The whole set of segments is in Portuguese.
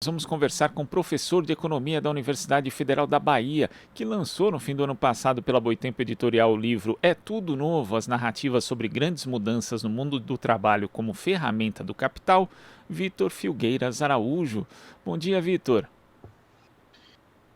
Vamos conversar com o professor de Economia da Universidade Federal da Bahia, que lançou no fim do ano passado pela Boitempo Editorial o livro É Tudo Novo, as narrativas sobre grandes mudanças no mundo do trabalho como ferramenta do capital, Vitor Filgueiras Araújo. Bom dia, Vitor.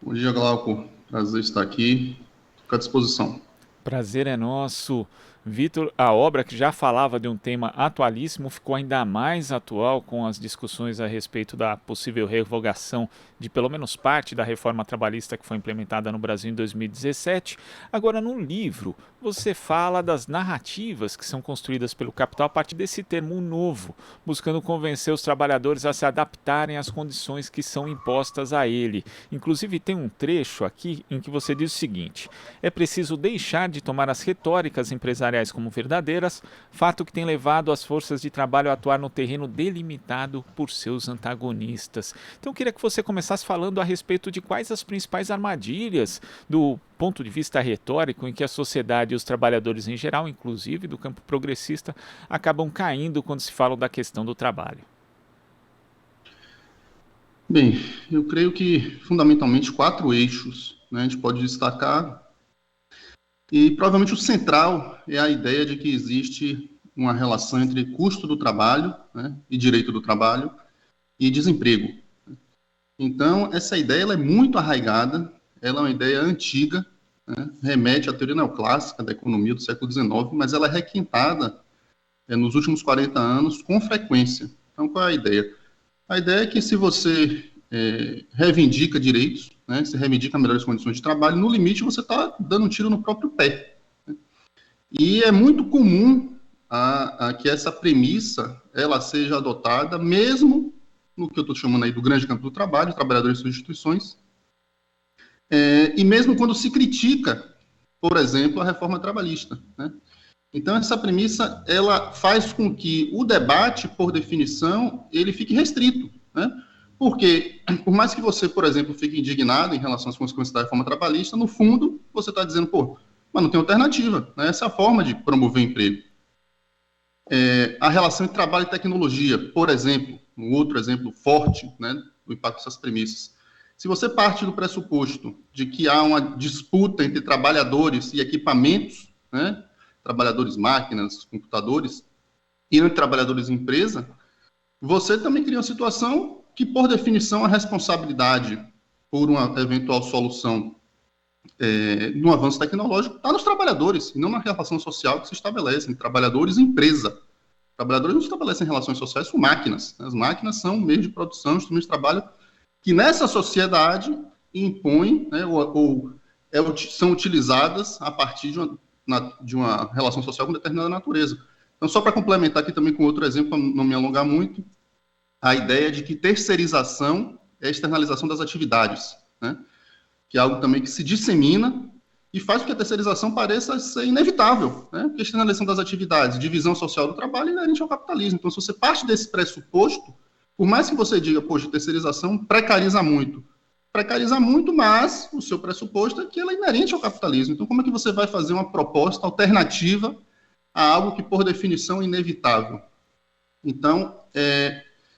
Bom dia, Glauco. Prazer estar aqui. Fico à disposição. Prazer é nosso. Vitor, a obra que já falava de um tema atualíssimo ficou ainda mais atual com as discussões a respeito da possível revogação de pelo menos parte da reforma trabalhista que foi implementada no Brasil em 2017. Agora, no livro, você fala das narrativas que são construídas pelo capital a partir desse termo novo, buscando convencer os trabalhadores a se adaptarem às condições que são impostas a ele. Inclusive, tem um trecho aqui em que você diz o seguinte: é preciso deixar de tomar as retóricas empresariais como verdadeiras, fato que tem levado as forças de trabalho a atuar no terreno delimitado por seus antagonistas. Então eu queria que você começasse falando a respeito de quais as principais armadilhas do ponto de vista retórico em que a sociedade e os trabalhadores em geral, inclusive do campo progressista, acabam caindo quando se fala da questão do trabalho. Bem, eu creio que fundamentalmente 4 eixos, né, a gente pode destacar, e provavelmente o central é a ideia de que existe uma relação entre custo do trabalho, né, e direito do trabalho e desemprego. Então, essa ideia ela é muito arraigada, ela é uma ideia antiga, né, remete à teoria neoclássica da economia do século XIX, mas ela é requintada nos últimos 40 anos com frequência. Então, qual é a ideia? A ideia é que se você reivindica direitos, né, se reivindica melhores condições de trabalho, no limite você está dando um tiro no próprio pé. Né? E é muito comum que essa premissa ela seja adotada, mesmo no que eu estou chamando aí do grande campo do trabalho, trabalhadores e suas instituições, e mesmo quando se critica, por exemplo, a reforma trabalhista. Né? Então, essa premissa, ela faz com que o debate, por definição, ele fique restrito, né? Porque, por mais que você, por exemplo, fique indignado em relação às consequências da reforma trabalhista, no fundo, você está dizendo, mas não tem alternativa, né? Essa é a forma de promover emprego. A relação entre trabalho e tecnologia, por exemplo, um outro exemplo forte, né, do impacto dessas premissas. Se você parte do pressuposto de que há uma disputa entre trabalhadores e equipamentos, né, trabalhadores máquinas, computadores, e entre trabalhadores empresa, você também cria uma situação que, por definição, a responsabilidade por uma eventual solução no avanço tecnológico está nos trabalhadores, e não na relação social que se estabelece entre trabalhadores e empresa. Trabalhadores não estabelecem relações sociais com máquinas. As máquinas são meios de produção, instrumentos de trabalho que nessa sociedade impõem, né, são utilizadas a partir de uma relação social com determinada natureza. Então, só para complementar aqui também com outro exemplo, para não me alongar muito, a ideia de que terceirização é a externalização das atividades, né? Que é algo também que se dissemina e faz com que a terceirização pareça ser inevitável, né? Porque a externalização das atividades, divisão social do trabalho é inerente ao capitalismo. Então, se você parte desse pressuposto, por mais que você diga, terceirização precariza muito, mas o seu pressuposto é que ela é inerente ao capitalismo. Então, como é que você vai fazer uma proposta alternativa a algo que, por definição, é inevitável? Então,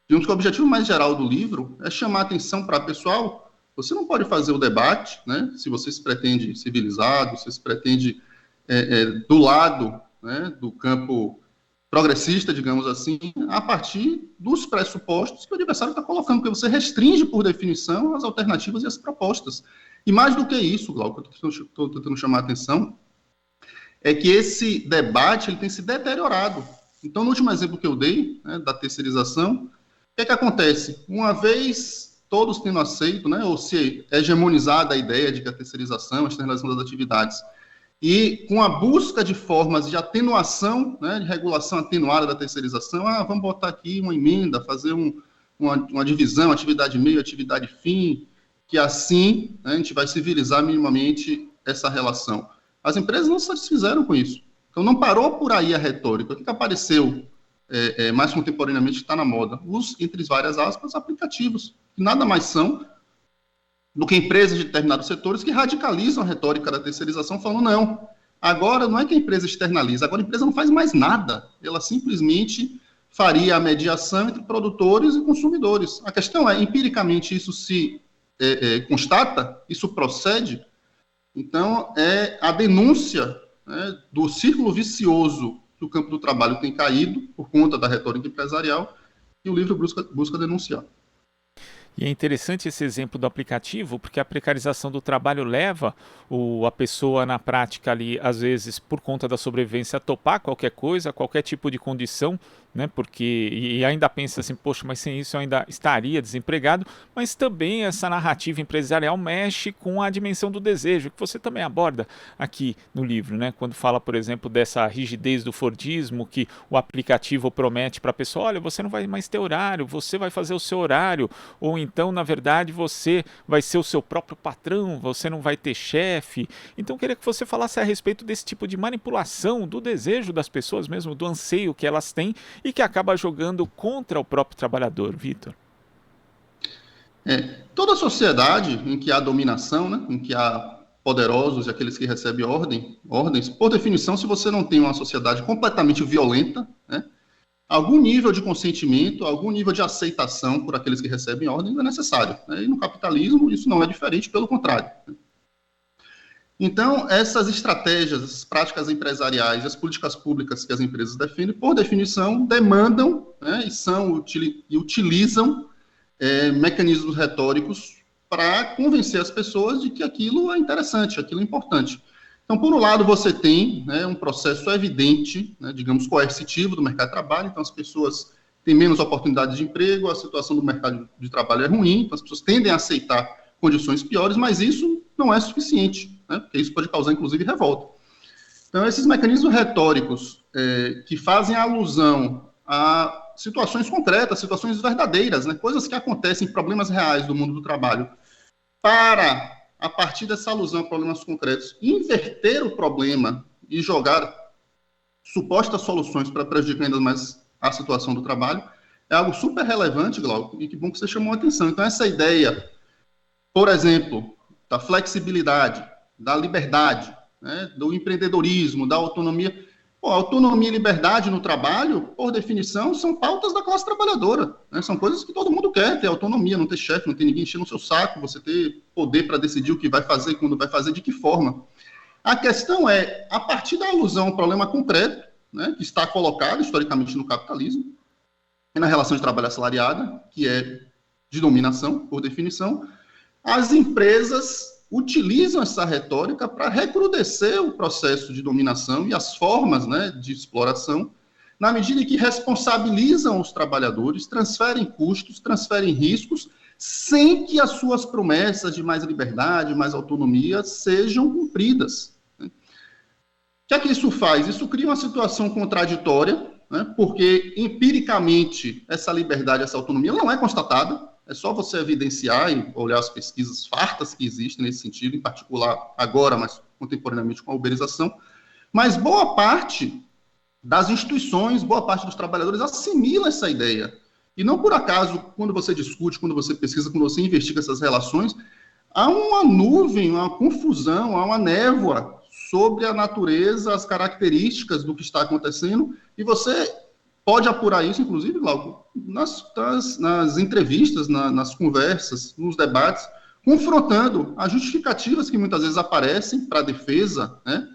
digamos que o objetivo mais geral do livro é chamar a atenção para, pessoal, você não pode fazer o debate, né, se você se pretende civilizado, se pretende do lado, né, do campo progressista, digamos assim, a partir dos pressupostos que o adversário está colocando, porque você restringe, por definição, as alternativas e as propostas. E mais do que isso, Glauco, eu estou tentando chamar a atenção, é que esse debate ele tem se deteriorado. Então, no último exemplo que eu dei, né, da terceirização, o que acontece? Uma vez todos tendo aceito, né, ou se hegemonizada a ideia de que a terceirização, a externalização das atividades, e com a busca de formas de atenuação, né, de regulação atenuada da terceirização, vamos botar aqui uma emenda, fazer uma divisão, atividade meio, atividade fim, que assim, né, a gente vai civilizar minimamente essa relação. As empresas não se satisfizeram com isso. Então, não parou por aí a retórica. O que apareceu mais contemporaneamente que está na moda? Os, entre várias aspas, aplicativos, que nada mais são do que empresas de determinados setores que radicalizam a retórica da terceirização, falando, não, agora não é que a empresa externaliza, agora a empresa não faz mais nada, ela simplesmente faria a mediação entre produtores e consumidores. A questão é, empiricamente, isso se constata? Isso procede? Então, é a denúncia, né, do círculo vicioso que o campo do trabalho tem caído por conta da retórica empresarial, e o livro busca denunciar. E é interessante esse exemplo do aplicativo, porque a precarização do trabalho leva a pessoa na prática ali, às vezes, por conta da sobrevivência, a topar qualquer coisa, qualquer tipo de condição, né? Porque, e ainda pensa assim, poxa, mas sem isso eu ainda estaria desempregado, mas também essa narrativa empresarial mexe com a dimensão do desejo, que você também aborda aqui no livro, né? Quando fala, por exemplo, dessa rigidez do Fordismo, que o aplicativo promete para a pessoa, olha, você não vai mais ter horário, você vai fazer o seu horário, ou então, na verdade, você vai ser o seu próprio patrão, você não vai ter chefe. Então, eu queria que você falasse a respeito desse tipo de manipulação do desejo das pessoas mesmo, do anseio que elas têm e que acaba jogando contra o próprio trabalhador, Vitor. Toda sociedade em que há dominação, né, em que há poderosos e aqueles que recebem ordens, por definição, se você não tem uma sociedade completamente violenta, né, algum nível de consentimento, algum nível de aceitação por aqueles que recebem ordens é necessário, né? E no capitalismo isso não é diferente, pelo contrário. Então, essas estratégias, essas práticas empresariais, as políticas públicas que as empresas defendem, por definição, demandam, né, e utilizam mecanismos retóricos para convencer as pessoas de que aquilo é interessante, aquilo é importante. Então, por um lado, você tem, né, um processo evidente, né, digamos, coercitivo do mercado de trabalho, então as pessoas têm menos oportunidades de emprego, a situação do mercado de trabalho é ruim, então as pessoas tendem a aceitar condições piores, mas isso não é suficiente, né, porque isso pode causar, inclusive, revolta. Então, esses mecanismos retóricos que fazem alusão a situações concretas, situações verdadeiras, né, coisas que acontecem, problemas reais do mundo do trabalho, para, a partir dessa alusão a problemas concretos, inverter o problema e jogar supostas soluções para prejudicar ainda mais a situação do trabalho, é algo super relevante, Glauco, e que bom que você chamou a atenção. Então, essa ideia, por exemplo, da flexibilidade, da liberdade, né, do empreendedorismo, da autonomia. Autonomia e liberdade no trabalho, por definição, são pautas da classe trabalhadora, né? São coisas que todo mundo quer, ter autonomia, não ter chefe, não ter ninguém enchendo o seu saco, você ter poder para decidir o que vai fazer, quando vai fazer, de que forma. A questão é, a partir da alusão ao problema concreto, né, que está colocado historicamente no capitalismo, e na relação de trabalho assalariada, que é de dominação, por definição, as empresas utilizam essa retórica para recrudescer o processo de dominação e as formas, né, de exploração, na medida em que responsabilizam os trabalhadores, transferem custos, transferem riscos, sem que as suas promessas de mais liberdade, mais autonomia sejam cumpridas. O que é que isso faz? Isso cria uma situação contraditória, né, porque empiricamente essa liberdade, essa autonomia não é constatada. É só você evidenciar e olhar as pesquisas fartas que existem nesse sentido, em particular agora, mas contemporaneamente com a uberização. Mas boa parte das instituições, boa parte dos trabalhadores assimila essa ideia. E não por acaso, quando você discute, quando você pesquisa, quando você investiga essas relações, há uma nuvem, uma confusão, há uma névoa sobre a natureza, as características do que está acontecendo, e você pode apurar isso, inclusive, Glauco, nas entrevistas, nas conversas, nos debates, confrontando as justificativas que muitas vezes aparecem para a defesa, né,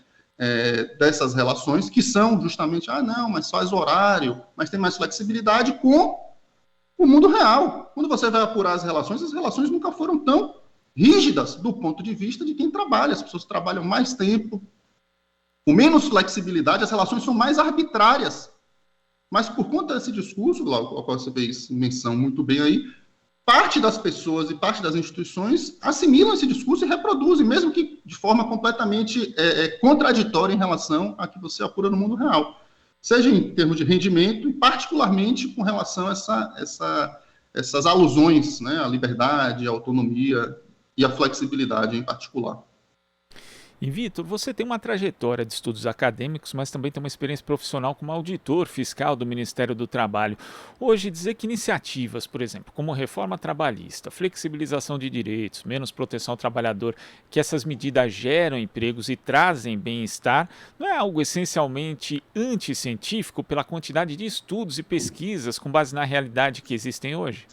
dessas relações, que são justamente, não, mas faz horário, mas tem mais flexibilidade, com o mundo real. Quando você vai apurar as relações nunca foram tão rígidas do ponto de vista de quem trabalha. As pessoas trabalham mais tempo, com menos flexibilidade, as relações são mais arbitrárias. Mas por conta desse discurso, Glauco, ao qual você fez menção muito bem aí, parte das pessoas e parte das instituições assimilam esse discurso e reproduzem, mesmo que de forma completamente contraditória em relação a que você apura no mundo real. Seja em termos de rendimento e particularmente com relação a essas alusões, né, à liberdade, à autonomia e à flexibilidade em particular. E Vitor, você tem uma trajetória de estudos acadêmicos, mas também tem uma experiência profissional como auditor fiscal do Ministério do Trabalho. Hoje, dizer que iniciativas, por exemplo, como reforma trabalhista, flexibilização de direitos, menos proteção ao trabalhador, que essas medidas geram empregos e trazem bem-estar, não é algo essencialmente anticientífico pela quantidade de estudos e pesquisas com base na realidade que existem hoje?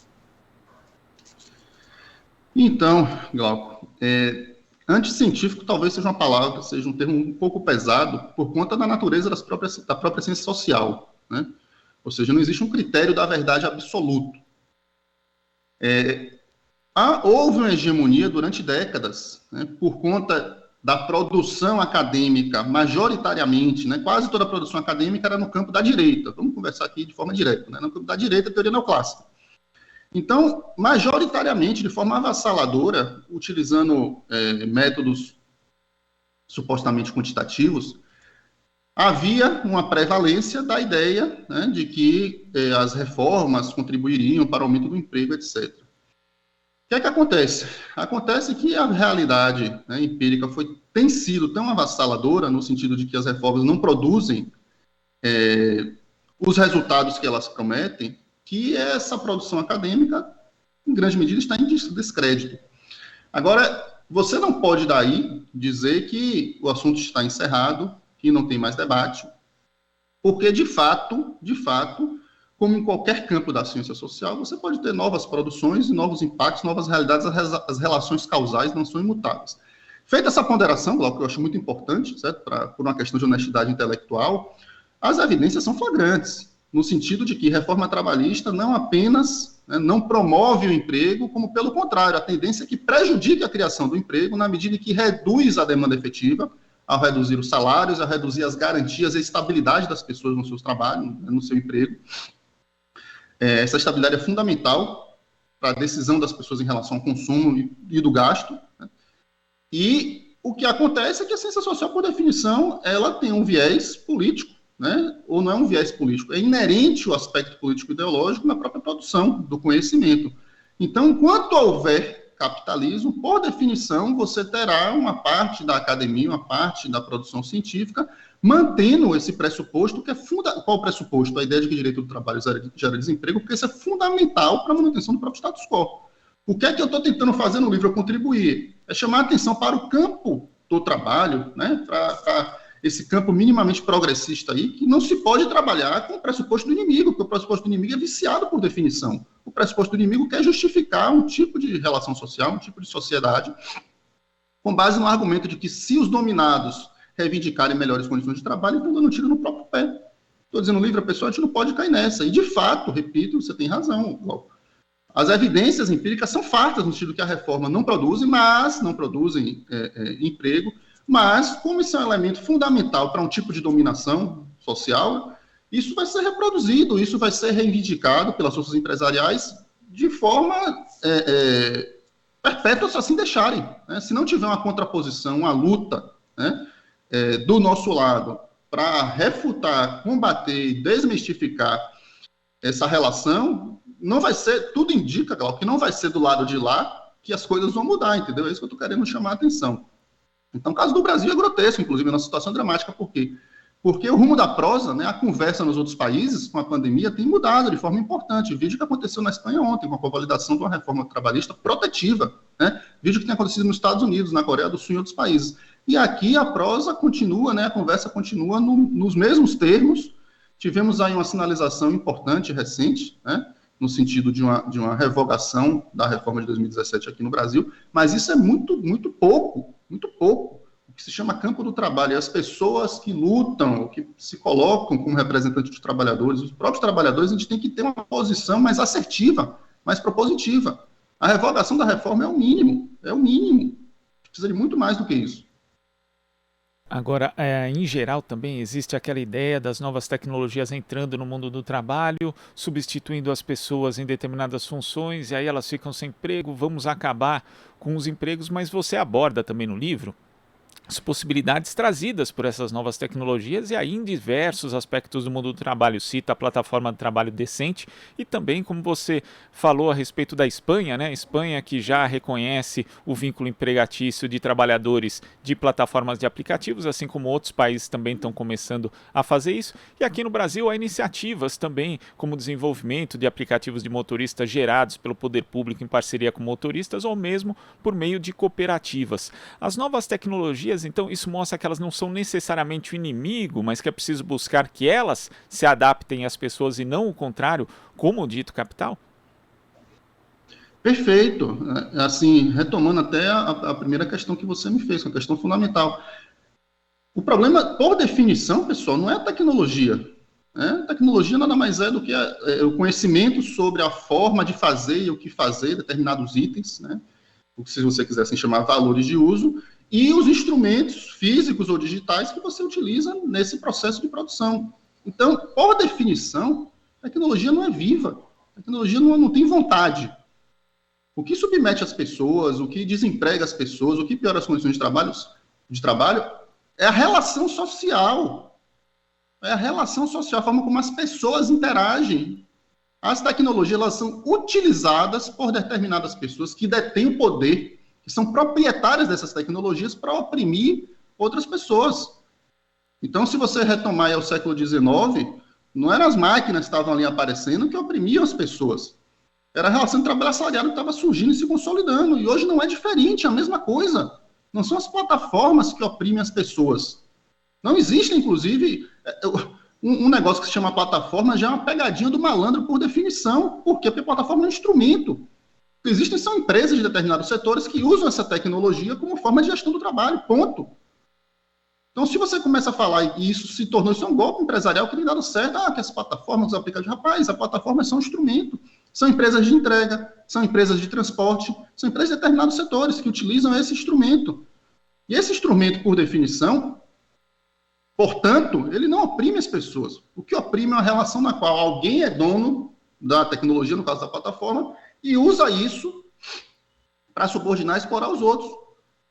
Então, Glauco, anticientífico talvez seja uma palavra, seja um termo um pouco pesado por conta da natureza da própria ciência social, né? Ou seja, não existe um critério da verdade absoluto. Houve uma hegemonia durante décadas, né, por conta da produção acadêmica, majoritariamente, né, quase toda a produção acadêmica era no campo da direita. Vamos conversar aqui de forma direta, né, no campo da direita, teoria neoclássica. Então, majoritariamente, de forma avassaladora, utilizando métodos supostamente quantitativos, havia uma prevalência da ideia, né, de que as reformas contribuiriam para o aumento do emprego, etc. O que é que acontece? Acontece que a realidade, né, empírica tem sido tão avassaladora, no sentido de que as reformas não produzem os resultados que elas prometem, que essa produção acadêmica, em grande medida, está em descrédito. Agora, você não pode daí dizer que o assunto está encerrado, que não tem mais debate, porque, de fato, como em qualquer campo da ciência social, você pode ter novas produções, novos impactos, novas realidades, as relações causais não são imutáveis. Feita essa ponderação, que eu acho muito importante, certo? Por uma questão de honestidade intelectual, as evidências são flagrantes, no sentido de que reforma trabalhista não apenas não promove o emprego, como, pelo contrário, a tendência é que prejudique a criação do emprego na medida em que reduz a demanda efetiva, ao reduzir os salários, ao reduzir as garantias e a estabilidade das pessoas no seu trabalho, no seu emprego. Essa estabilidade é fundamental para a decisão das pessoas em relação ao consumo e do gasto, né? E o que acontece é que a ciência social, por definição, ela tem um viés político, né? Ou não é um viés político, é inerente o aspecto político-ideológico na própria produção do conhecimento. Então, enquanto houver capitalismo, por definição, você terá uma parte da academia, uma parte da produção científica, mantendo esse pressuposto, que é qual o pressuposto? A ideia de que o direito do trabalho gera desemprego, porque isso é fundamental para a manutenção do próprio status quo. O que é que eu estou tentando fazer no livro, contribuir? É chamar a atenção para o campo do trabalho, né? Para esse campo minimamente progressista aí, que não se pode trabalhar com o pressuposto do inimigo, porque o pressuposto do inimigo é viciado por definição. O pressuposto do inimigo quer justificar um tipo de relação social, um tipo de sociedade, com base no argumento de que se os dominados reivindicarem melhores condições de trabalho, estão dando um tiro no próprio pé. Estou dizendo livre a pessoa, a gente não pode cair nessa. E, de fato, repito, você tem razão, Glauco. As evidências empíricas são fartas, no sentido que a reforma não produzem emprego, mas, como isso é um elemento fundamental para um tipo de dominação social, isso vai ser reproduzido, isso vai ser reivindicado pelas forças empresariais de forma perpétua, se assim deixarem. Né? Se não tiver uma contraposição, uma luta, né, do nosso lado para refutar, combater e desmistificar essa relação, não vai ser, tudo indica, Glauco, que não vai ser do lado de lá que as coisas vão mudar, entendeu? É isso que eu estou querendo chamar a atenção. Então, o caso do Brasil é grotesco, inclusive, é uma situação dramática. Por quê? Porque o rumo da prosa, né, a conversa nos outros países com a pandemia tem mudado de forma importante. Vídeo que aconteceu na Espanha ontem, com a convalidação de uma reforma trabalhista protetiva. Né? Vídeo que tem acontecido nos Estados Unidos, na Coreia do Sul e em outros países. E aqui a prosa continua, né, a conversa continua nos mesmos termos. Tivemos aí uma sinalização importante, recente, né, no sentido de uma revogação da reforma de 2017 aqui no Brasil, mas isso é muito, muito pouco, muito pouco. O que se chama campo do trabalho, e as pessoas que lutam, que se colocam como representantes dos trabalhadores, os próprios trabalhadores, a gente tem que ter uma posição mais assertiva, mais propositiva. A revogação da reforma é o mínimo, é o mínimo. Precisa de muito mais do que isso. Agora, em geral, também existe aquela ideia das novas tecnologias entrando no mundo do trabalho, substituindo as pessoas em determinadas funções, e aí elas ficam sem emprego, vamos acabar com os empregos, mas você aborda também no livro as possibilidades trazidas por essas novas tecnologias e aí em diversos aspectos do mundo do trabalho. Cita a plataforma de trabalho decente e também, como você falou a respeito da Espanha, né? Espanha que já reconhece o vínculo empregatício de trabalhadores de plataformas de aplicativos, assim como outros países também estão começando a fazer isso. E aqui no Brasil há iniciativas também, como o desenvolvimento de aplicativos de motoristas gerados pelo poder público em parceria com motoristas ou mesmo por meio de cooperativas. As novas tecnologias, então, isso mostra que elas não são necessariamente o inimigo, mas que é preciso buscar que elas se adaptem às pessoas e não o contrário, como o dito capital? Perfeito. Assim, retomando até a primeira questão que você me fez, uma questão fundamental. O problema, por definição, pessoal, não é a tecnologia. Né? A tecnologia nada mais é do que o conhecimento sobre a forma de fazer e o que fazer determinados itens, né? O que, se você quiser assim, chamar valores de uso, e os instrumentos físicos ou digitais que você utiliza nesse processo de produção. Então, por definição, a tecnologia não é viva, a tecnologia não tem vontade. O que submete as pessoas, o que desemprega as pessoas, o que piora as condições de trabalho é a relação social. É a relação social, a forma como as pessoas interagem. As tecnologias elas são utilizadas por determinadas pessoas que detêm o poder, que são proprietárias dessas tecnologias para oprimir outras pessoas. Então, se você retomar ao século XIX, não eram as máquinas que estavam ali aparecendo que oprimiam as pessoas. Era a relação de trabalho assalariado que estava surgindo e se consolidando. E hoje não é diferente, é a mesma coisa. Não são as plataformas que oprimem as pessoas. Não existe, inclusive, um negócio que se chama plataforma já é uma pegadinha do malandro por definição. Por quê? Porque a plataforma é um instrumento. Existem são empresas de determinados setores que usam essa tecnologia como forma de gestão do trabalho, ponto. Então, se você começa a falar e isso se tornou um golpe empresarial que tem dado certo, que as plataformas, os aplicativos, rapaz, a plataforma é só um instrumento. São empresas de entrega, são empresas de transporte, são empresas de determinados setores que utilizam esse instrumento. E esse instrumento, por definição, portanto, ele não oprime as pessoas. O que oprime é uma relação na qual alguém é dono da tecnologia, no caso da plataforma, e usa isso para subordinar e explorar os outros.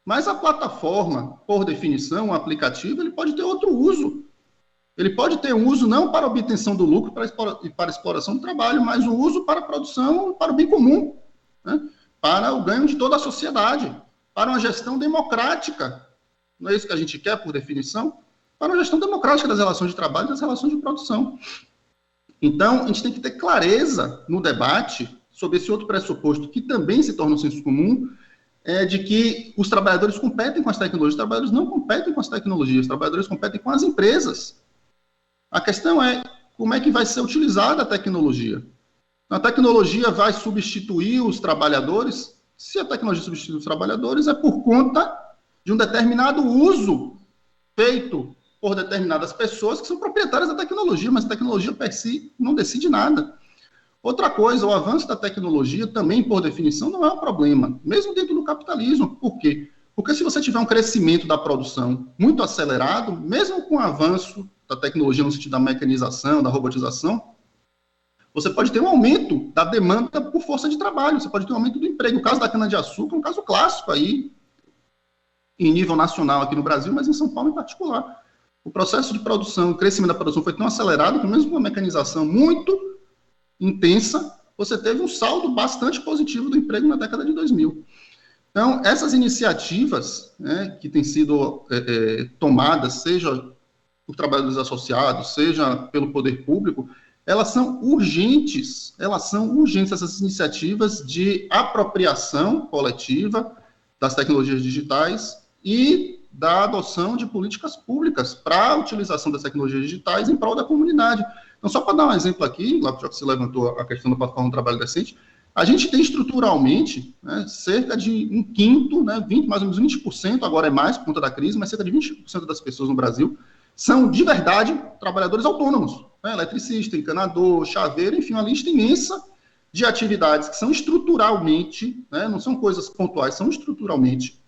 Mas a plataforma, por definição, o aplicativo, ele pode ter outro uso. Ele pode ter um uso não para obtenção do lucro e para exploração do trabalho, mas um uso para a produção, para o bem comum, né? Para o ganho de toda a sociedade, para uma gestão democrática. Não é isso que a gente quer, por definição? Para uma gestão democrática das relações de trabalho e das relações de produção. Então, a gente tem que ter clareza no debate sobre esse outro pressuposto, que também se torna um senso comum, de que os trabalhadores competem com as tecnologias. Os trabalhadores não competem com as tecnologias, os trabalhadores competem com as empresas. A questão é como é que vai ser utilizada a tecnologia. A tecnologia vai substituir os trabalhadores? Se a tecnologia substitui os trabalhadores, é por conta de um determinado uso feito por determinadas pessoas que são proprietárias da tecnologia, mas a tecnologia per si não decide nada. Outra coisa, o avanço da tecnologia também, por definição, não é um problema, mesmo dentro do capitalismo. Por quê? Porque se você tiver um crescimento da produção muito acelerado, mesmo com o avanço da tecnologia no sentido da mecanização, da robotização, você pode ter um aumento da demanda por força de trabalho, você pode ter um aumento do emprego. O caso da cana-de-açúcar é um caso clássico aí, em nível nacional aqui no Brasil, mas em São Paulo em particular. O processo de produção, o crescimento da produção foi tão acelerado que mesmo com uma mecanização muito intensa, você teve um saldo bastante positivo do emprego na década de 2000. Então, essas iniciativas, né, que têm sido tomadas, seja por trabalhadores associados, seja pelo poder público, elas são urgentes, essas iniciativas de apropriação coletiva das tecnologias digitais e da adoção de políticas públicas para a utilização das tecnologias digitais em prol da comunidade. Então, só para dar um exemplo aqui, já que você levantou a questão da plataforma do trabalho decente, a gente tem estruturalmente, né, cerca de um quinto, né, mais ou menos 20%, agora é mais por conta da crise, mas cerca de 20% das pessoas no Brasil são, de verdade, trabalhadores autônomos, né, eletricista, encanador, chaveiro, enfim, uma lista imensa de atividades que são estruturalmente, né, não são coisas pontuais, são estruturalmente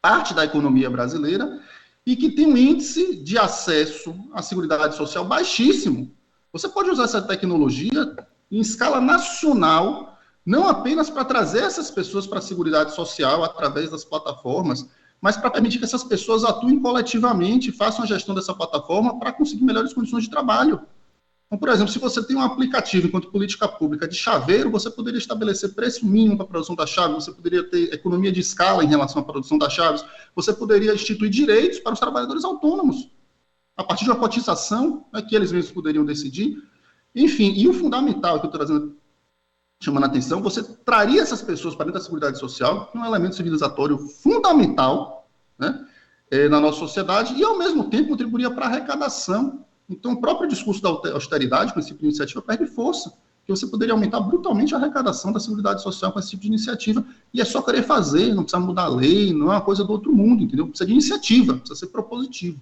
parte da economia brasileira e que tem um índice de acesso à Seguridade Social baixíssimo. Você pode usar essa tecnologia em escala nacional, não apenas para trazer essas pessoas para a Seguridade Social através das plataformas, mas para permitir que essas pessoas atuem coletivamente e façam a gestão dessa plataforma para conseguir melhores condições de trabalho. Então, por exemplo, se você tem um aplicativo enquanto política pública de chaveiro, você poderia estabelecer preço mínimo para a produção da chave, você poderia ter economia de escala em relação à produção das chaves, você poderia instituir direitos para os trabalhadores autônomos, a partir de uma cotização, né, que eles mesmos poderiam decidir. Enfim, e o fundamental que eu estou chamando a atenção, você traria essas pessoas para dentro da Seguridade Social, que é um elemento civilizatório fundamental, né, na nossa sociedade, e ao mesmo tempo contribuiria para a arrecadação. Então, o próprio discurso da austeridade, com esse tipo de iniciativa, perde força, que você poderia aumentar brutalmente a arrecadação da Seguridade Social com esse tipo de iniciativa, e é só querer fazer, não precisa mudar a lei, não é uma coisa do outro mundo, entendeu? Precisa de iniciativa, precisa ser propositivo.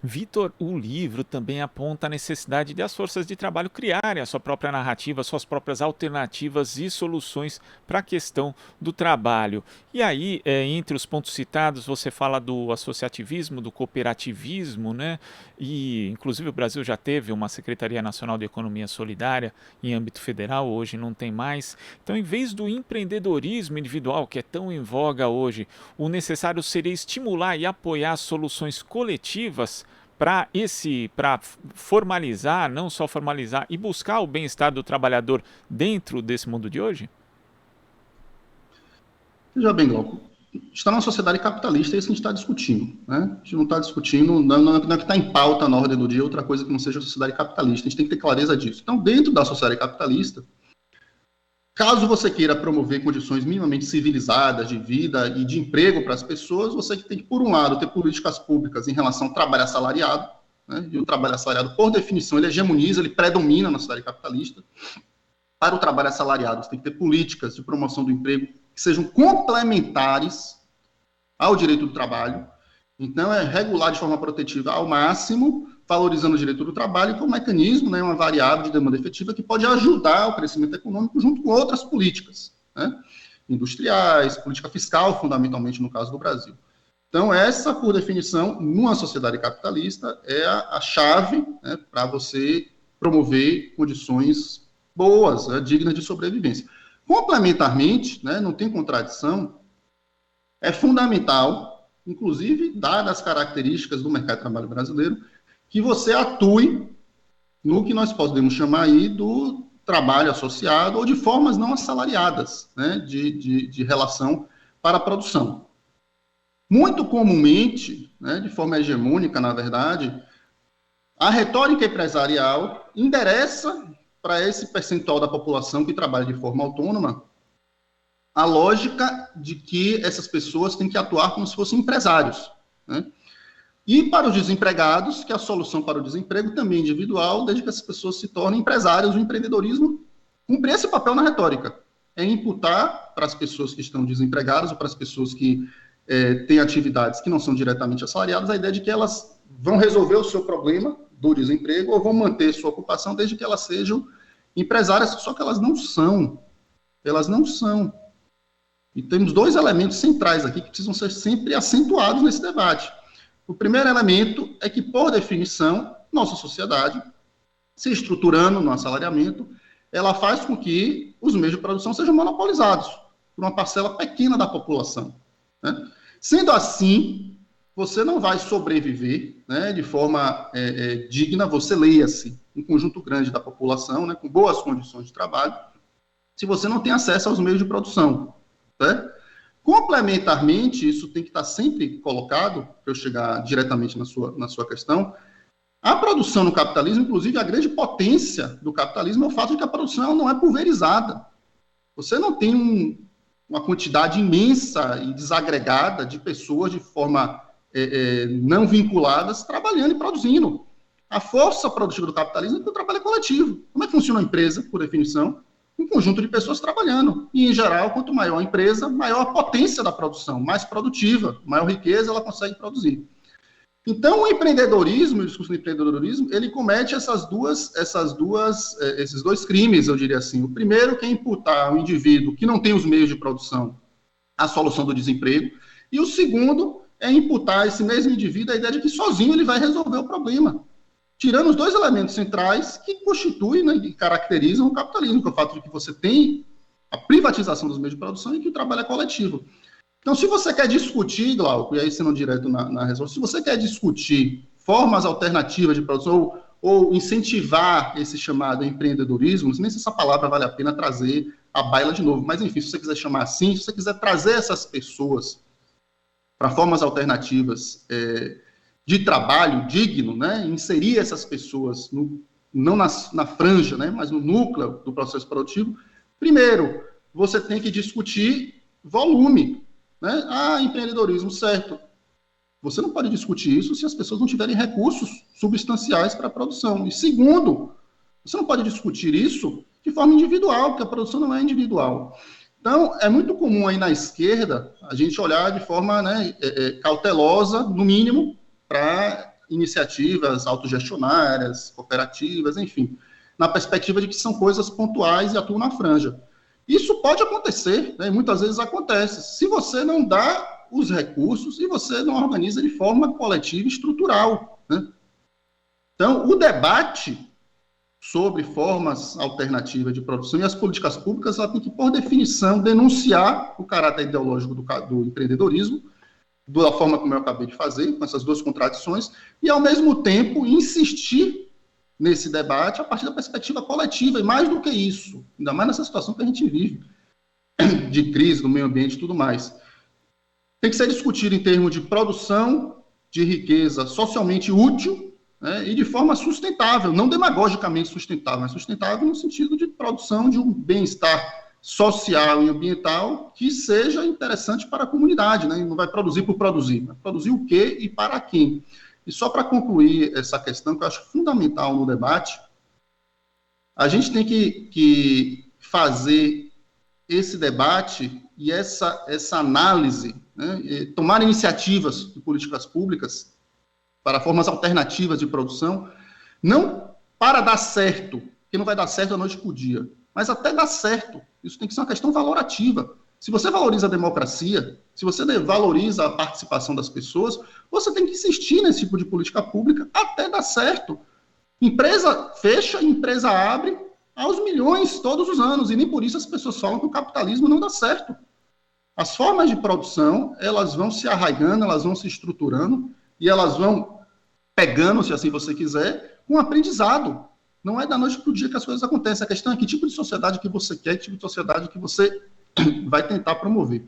Vitor, o livro também aponta a necessidade de as forças de trabalho criarem a sua própria narrativa, suas próprias alternativas e soluções para a questão do trabalho. E aí, entre os pontos citados, você fala do associativismo, do cooperativismo, né? E, inclusive, o Brasil já teve uma Secretaria Nacional de Economia Solidária em âmbito federal, hoje não tem mais. Então, em vez do empreendedorismo individual, que é tão em voga hoje, o necessário seria estimular e apoiar soluções coletivas para formalizar, não só formalizar, e buscar o bem-estar do trabalhador dentro desse mundo de hoje? Veja bem, Glauco, está numa sociedade capitalista, é isso que a gente está discutindo, né? A gente não está discutindo, não é que está em pauta na ordem do dia outra coisa que não seja a sociedade capitalista, a gente tem que ter clareza disso. Então, dentro da sociedade capitalista, caso você queira promover condições minimamente civilizadas de vida e de emprego para as pessoas, você tem que, por um lado, ter políticas públicas em relação ao trabalho assalariado, né? E o trabalho assalariado, por definição, ele hegemoniza, ele predomina na sociedade capitalista. Para o trabalho assalariado, você tem que ter políticas de promoção do emprego que sejam complementares ao direito do trabalho. Então, é regular de forma protetiva ao máximo, valorizando o direito do trabalho, que é um mecanismo, né, uma variável de demanda efetiva que pode ajudar o crescimento econômico junto com outras políticas, né, industriais, política fiscal, fundamentalmente no caso do Brasil. Então, essa, por definição, numa sociedade capitalista, é a chave, né, para você promover condições boas, né, dignas de sobrevivência. Complementarmente, né, não tem contradição, é fundamental, inclusive, dadas as características do mercado de trabalho brasileiro, que você atue no que nós podemos chamar aí do trabalho associado ou de formas não assalariadas, né, de relação para a produção. Muito comumente, né, de forma hegemônica, na verdade, a retórica empresarial endereça para esse percentual da população que trabalha de forma autônoma a lógica de que essas pessoas têm que atuar como se fossem empresários, né? E para os desempregados, que a solução para o desemprego também é individual, desde que essas pessoas se tornem empresários. O empreendedorismo cumpre esse papel na retórica, é imputar para as pessoas que estão desempregadas ou para as pessoas que têm atividades que não são diretamente assalariadas, a ideia de que elas vão resolver o seu problema do desemprego ou vão manter sua ocupação desde que elas sejam empresárias, só que elas não são. Elas não são. E temos dois elementos centrais aqui que precisam ser sempre acentuados nesse debate. O primeiro elemento é que, por definição, nossa sociedade, se estruturando no assalariamento, ela faz com que os meios de produção sejam monopolizados por uma parcela pequena da população, né? Sendo assim, você não vai sobreviver, né, de forma digna, você leia-se, um conjunto grande da população, né, com boas condições de trabalho, se você não tem acesso aos meios de produção, né? Complementarmente, isso tem que estar sempre colocado, para eu chegar diretamente na sua questão, a produção no capitalismo, inclusive a grande potência do capitalismo é o fato de que a produção não é pulverizada. Você não tem uma quantidade imensa e desagregada de pessoas de forma não vinculadas trabalhando e produzindo. A força produtiva do capitalismo é que o trabalho é coletivo. Como é que funciona a empresa, por definição? Um conjunto de pessoas trabalhando. E, em geral, quanto maior a empresa, maior a potência da produção, mais produtiva, maior riqueza ela consegue produzir. Então, o empreendedorismo, o discurso do empreendedorismo, ele comete esses dois crimes, eu diria assim. O primeiro que é imputar ao indivíduo que não tem os meios de produção a solução do desemprego, e o segundo é imputar a esse mesmo indivíduo a ideia de que sozinho ele vai resolver o problema, tirando os dois elementos centrais que constituem, né, e caracterizam o capitalismo, que é o fato de que você tem a privatização dos meios de produção e que o trabalho é coletivo. Então, se você quer discutir, Glauco, e aí sendo direto na resolução, se você quer discutir formas alternativas de produção ou incentivar esse chamado empreendedorismo, não sei nem se essa palavra vale a pena trazer à baila de novo, mas enfim, se você quiser chamar assim, se você quiser trazer essas pessoas para formas alternativas de trabalho digno, né, inserir essas pessoas não na franja, né, mas no núcleo do processo produtivo, primeiro, você tem que discutir volume, né? Empreendedorismo, certo. Você não pode discutir isso se as pessoas não tiverem recursos substanciais para a produção. E segundo, você não pode discutir isso de forma individual, porque a produção não é individual. Então, é muito comum aí na esquerda a gente olhar de forma, né, cautelosa, no mínimo, para iniciativas autogestionárias, cooperativas, enfim, na perspectiva de que são coisas pontuais e atuam na franja. Isso pode acontecer, né, muitas vezes acontece, se você não dá os recursos e você não organiza de forma coletiva e estrutural, né? Então, o debate sobre formas alternativas de produção e as políticas públicas, ela tem que, por definição, denunciar o caráter ideológico do empreendedorismo, da forma como eu acabei de fazer, com essas duas contradições, e, ao mesmo tempo, insistir nesse debate a partir da perspectiva coletiva, e mais do que isso, ainda mais nessa situação que a gente vive, de crise do meio ambiente e tudo mais. Tem que ser discutido em termos de produção de riqueza socialmente útil, né, e de forma sustentável, não demagogicamente sustentável, mas sustentável no sentido de produção de um bem-estar social e ambiental que seja interessante para a comunidade, né, e não vai produzir por produzir, vai produzir o quê e para quem. E só para concluir essa questão, que eu acho fundamental no debate, a gente tem que fazer esse debate e essa análise, né, tomar iniciativas de políticas públicas para formas alternativas de produção, não para dar certo, que não vai dar certo da noite para o dia, mas até dar certo. Isso tem que ser uma questão valorativa. Se você valoriza a democracia, se você valoriza a participação das pessoas, você tem que insistir nesse tipo de política pública até dar certo. Empresa fecha, empresa abre aos milhões todos os anos, e nem por isso as pessoas falam que o capitalismo não dá certo. As formas de produção, elas vão se arraigando, elas vão se estruturando, e elas vão pegando, se assim você quiser, com aprendizado. Não é da noite para o dia que as coisas acontecem. A questão é que tipo de sociedade que você quer, que tipo de sociedade que você vai tentar promover.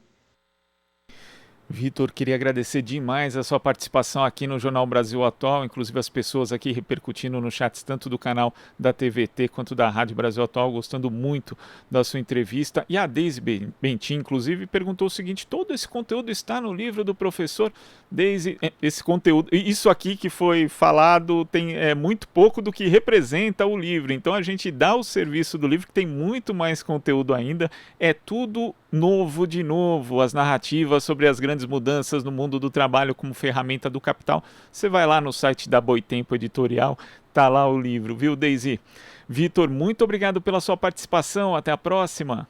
Vitor, queria agradecer demais a sua participação aqui no Jornal Brasil Atual, inclusive as pessoas aqui repercutindo no chat, tanto do canal da TVT quanto da Rádio Brasil Atual, gostando muito da sua entrevista. E a Deise Bentin, inclusive, perguntou o seguinte: todo esse conteúdo está no livro do professor? Deise, esse conteúdo, isso aqui que foi falado tem muito pouco do que representa o livro, então a gente dá o serviço do livro, que tem muito mais conteúdo ainda, é tudo novo de novo, as narrativas sobre as grandes mudanças no mundo do trabalho como ferramenta do capital. Você vai lá no site da Boitempo Editorial, tá lá o livro, viu, Deise? Vitor, muito obrigado pela sua participação, até a próxima.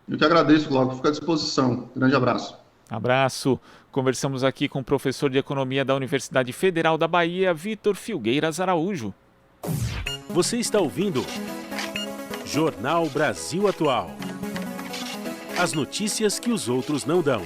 Eu que agradeço, Glauco, fico à disposição. Grande abraço. Abraço. Conversamos aqui com o professor de Economia da Universidade Federal da Bahia, Vitor Filgueiras Araújo. Você está ouvindo Jornal Brasil Atual. As notícias que os outros não dão.